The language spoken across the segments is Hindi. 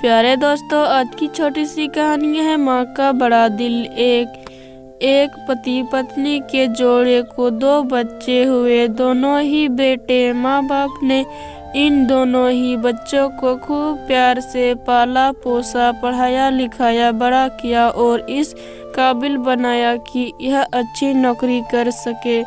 प्यारे दोस्तों, आज की छोटी सी कहानी है माँ का बड़ा दिल। एक पति पत्नी के जोड़े को 2 बच्चे हुए, दोनों ही बेटे। माँ बाप ने इन दोनों ही बच्चों को खूब प्यार से पाला पोसा, पढ़ाया लिखाया, बड़ा किया और इस काबिल बनाया कि यह अच्छी नौकरी कर सके,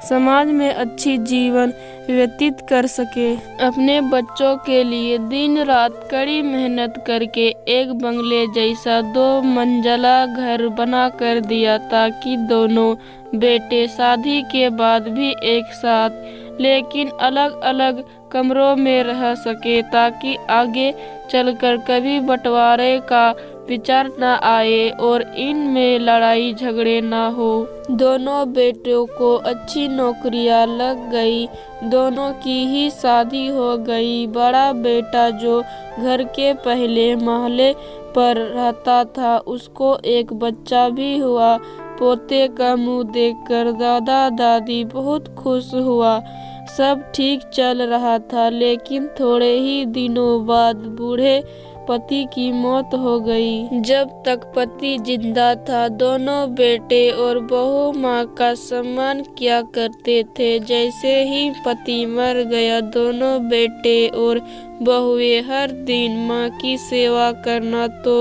समाज में अच्छी जीवन व्यतीत कर सके। अपने बच्चों के लिए दिन रात कड़ी मेहनत करके एक बंगले जैसा 2 मंजिला घर बना कर दिया, ताकि दोनों बेटे शादी के बाद भी एक साथ लेकिन अलग अलग कमरों में रह सके, ताकि आगे चलकर कभी बंटवारे का विचार न आए और इनमें लड़ाई झगड़े न हो। दोनों बेटों को अच्छी नौकरियां लग गई, दोनों की ही शादी हो गई। बड़ा बेटा जो घर के पहले महले पर रहता था, उसको एक बच्चा भी हुआ। पोते का मुंह देखकर दादा दादी बहुत खुश हुआ। सब ठीक चल रहा था, लेकिन थोड़े ही दिनों बाद बूढ़े पति की मौत हो गई। जब तक पति जिंदा था, दोनों बेटे और बहू माँ का सम्मान किया करते थे। जैसे ही पति मर गया, दोनों बेटे और बहुएं हर दिन माँ की सेवा करना तो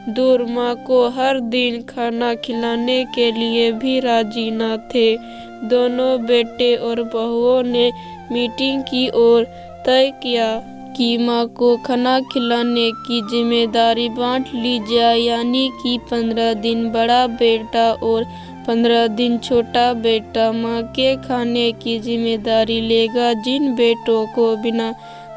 दूर, माँ को हर दिन खाना खिलाने के लिए भी राजी न थे। दोनों बेटे और बहुओं ने मीटिंग की और तय किया कि माँ को खाना खिलाने की जिम्मेदारी बांट ली जाए, यानी कि 15 दिन बड़ा बेटा और 15 दिन छोटा बेटा माँ के खाने की जिम्मेदारी लेगा। जिन बेटों को बिना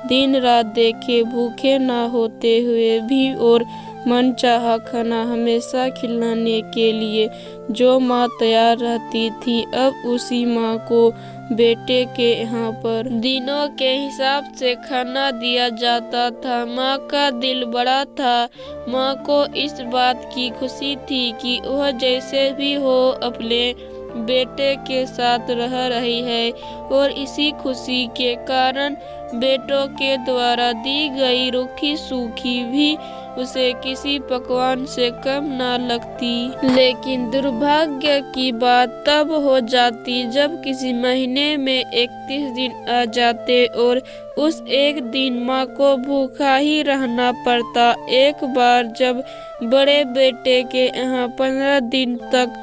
दिन रात देखे भूखे ना होते हुए भी और मनचाहा खाना हमेशा खिलाने के लिए जो माँ तैयार रहती थी, अब उसी माँ को बेटे के यहाँ पर दिनों के हिसाब से खाना दिया जाता था। माँ का दिल बड़ा था। माँ को इस बात की खुशी थी कि वह जैसे भी हो अपने बेटे के साथ रह रही है, और इसी खुशी के कारण बेटों के द्वारा दी गई रूखी सूखी भी उसे किसी पकवान से कम ना लगती। लेकिन दुर्भाग्य की बात तब हो जाती जब किसी महीने में 31 दिन आ जाते और उस एक दिन माँ को भूखा ही रहना पड़ता। एक बार जब बड़े बेटे के यहाँ 15 दिन तक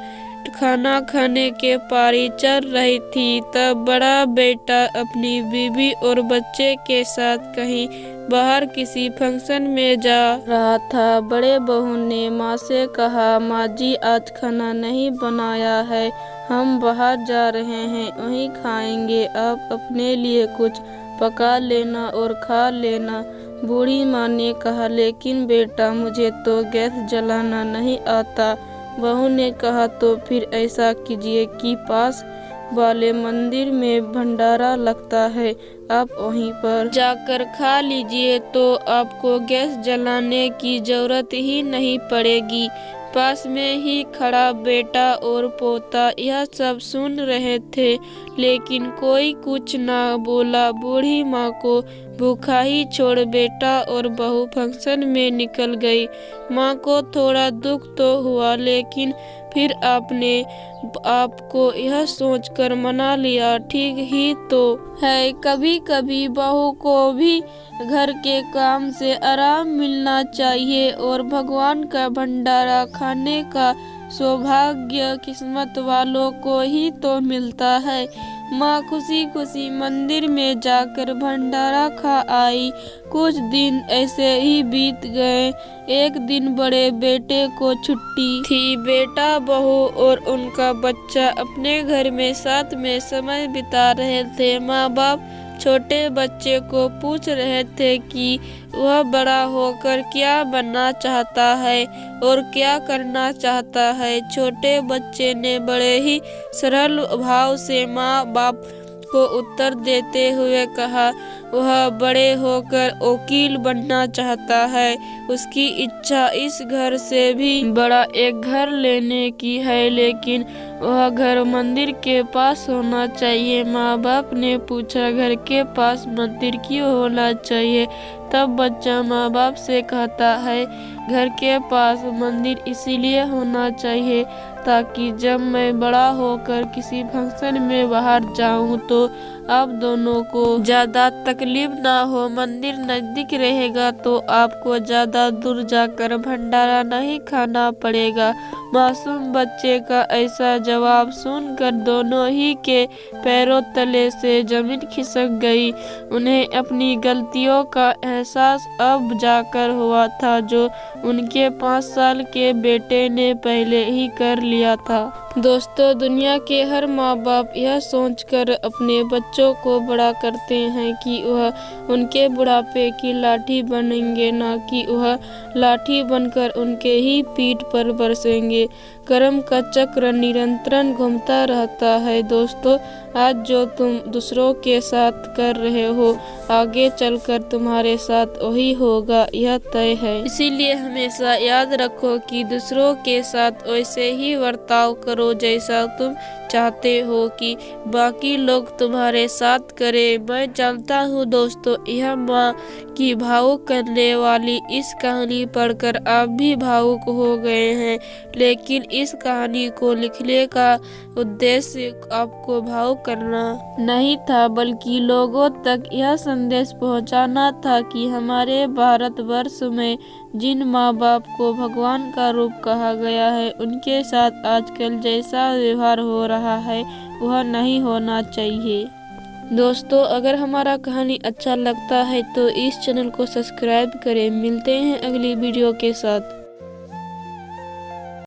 खाना खाने के पारी चल रही थी, तब बड़ा बेटा अपनी बीवी और बच्चे के साथ कहीं बाहर किसी फंक्शन में जा रहा था। बड़े बहू ने माँ से कहा, माँ जी आज खाना नहीं बनाया है, हम बाहर जा रहे हैं, वहीं खाएंगे, आप अपने लिए कुछ पका लेना और खा लेना। बूढ़ी माँ ने कहा, लेकिन बेटा मुझे तो गैस जलाना नहीं आता। बहू ने कहा, तो फिर ऐसा कीजिए कि पास वाले मंदिर में भंडारा लगता है, आप वहीं पर जाकर खा लीजिए, तो आपको गैस जलाने की जरूरत ही नहीं पड़ेगी। पास में ही खड़ा बेटा और पोता यह सब सुन रहे थे, लेकिन कोई कुछ ना बोला। बूढ़ी माँ को भूखा ही छोड़ बेटा और बहू फंक्शन में निकल गई। माँ को थोड़ा दुख तो हुआ, लेकिन फिर आपने आपको यह सोचकर मना लिया, ठीक ही तो है, कभी कभी बहू को भी घर के काम से आराम मिलना चाहिए, और भगवान का भंडारा खाने का सौभाग्य किस्मत वालों को ही तो मिलता है। माँ खुशी खुशी मंदिर में जाकर भंडारा खा आई। कुछ दिन ऐसे ही बीत गए। एक दिन बड़े बेटे को छुट्टी थी। बेटा बहू और उनका बच्चा अपने घर में साथ में समय बिता रहे थे। माँ बाप छोटे बच्चे को पूछ रहे थे कि वह बड़ा होकर क्या बनना चाहता है और क्या करना चाहता है। छोटे बच्चे ने बड़े ही सरल भाव से माँ बाप को उत्तर देते हुए कहा, वह बड़े होकर वकील बनना चाहता है। उसकी इच्छा इस घर से भी बड़ा एक घर लेने की है, लेकिन वह घर मंदिर के पास होना चाहिए। माँ बाप ने पूछा, घर के पास मंदिर क्यों होना चाहिए? तब बच्चा माँ बाप से कहता है घर के पास मंदिर इसीलिए होना चाहिए ताकि जब मैं बड़ा होकर किसी फंक्शन में बाहर जाऊं तो आप दोनों को ज़्यादा तकलीफ ना हो। मंदिर नज़दीक रहेगा तो आपको ज़्यादा दूर जाकर भंडारा नहीं खाना पड़ेगा। मासूम बच्चे का ऐसा जवाब सुनकर दोनों ही के पैरों तले से जमीन खिसक गई। उन्हें अपनी गलतियों का एहसास अब जाकर हुआ था जो उनके 5 साल के बेटे ने पहले ही कर लिया था। दोस्तों, दुनिया के हर माँ बाप यह सोचकर अपने बच्चों को बड़ा करते हैं कि वह उनके बुढ़ापे की लाठी बनेंगे, ना कि वह लाठी बनकर उनके ही पीठ पर बरसेंगे। कर्म का चक्र निरंतर घूमता रहता है। दोस्तों, आज जो तुम दूसरों के साथ कर रहे हो आगे चलकर तुम्हारे साथ वही होगा, यह तय है। इसीलिए हमेशा याद रखो कि दूसरों के साथ वैसे ही बर्ताव करो जैसा तुम चाहते हो कि बाकी लोग तुम्हारे साथ करें। मैं जानता हूँ दोस्तों, यह माँ की भावुक करने वाली इस कहानी पढ़कर आप भी भावुक हो गए हैं, लेकिन इस कहानी को लिखने का उद्देश्य आपको भावुक करना नहीं था, बल्कि लोगों तक यह संदेश पहुंचाना था कि हमारे भारतवर्ष में जिन माँ बाप को भगवान का रूप कहा गया है उनके साथ आजकल जैसा व्यवहार हो रहा है वह नहीं होना चाहिए। दोस्तों, अगर हमारा कहानी अच्छा लगता है तो इस चैनल को सब्सक्राइब करें। मिलते हैं अगली वीडियो के साथ।